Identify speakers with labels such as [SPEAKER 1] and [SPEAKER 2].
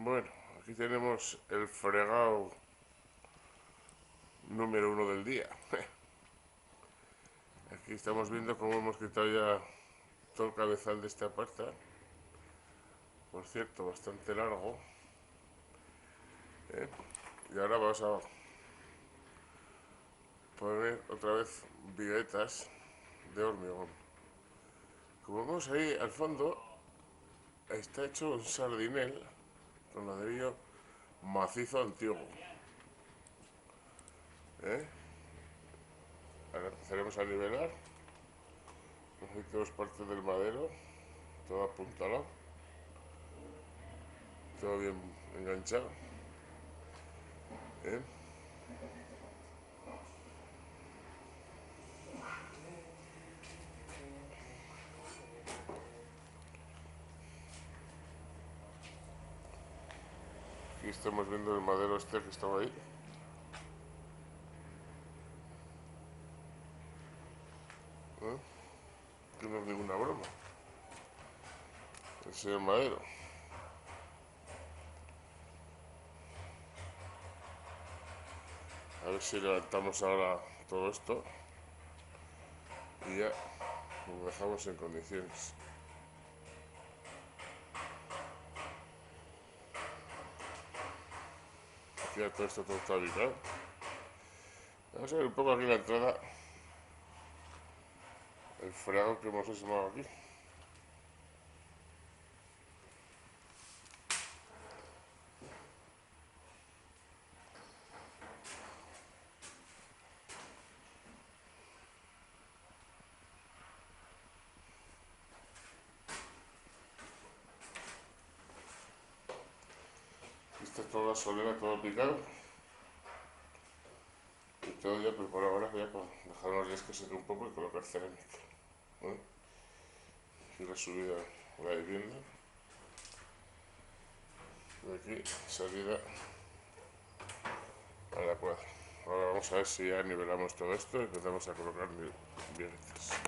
[SPEAKER 1] Bueno, aquí tenemos el fregado número 1 del día. Aquí estamos viendo cómo hemos quitado ya todo el cabezal de esta parte. Por cierto, bastante largo. Y ahora vamos a poner otra vez viguetas de hormigón. Como vemos ahí al fondo, está hecho un sardinel con ladrillo macizo antiguo. Ahora empezaremos a nivelar. Aquí tenemos parte del madero, todo apuntalado, todo bien enganchado. Aquí estamos viendo el madero este que estaba ahí. Que no es ninguna broma. Ese es el madero. A ver si levantamos ahora todo esto y ya lo dejamos en condiciones. Aquí ya todo esto todo está ubicado. Vamos a ver un poco aquí la entrada, el fregado que hemos esmado aquí. Esta es toda la solera, todo picado. Y todo ya preparado ahora ya para dejar los días que seque un poco y colocar cerámica. Aquí la subida a la vivienda. Y aquí salida a la cuadra. Ahora vamos a ver si ya nivelamos todo esto y empezamos a colocar billetes.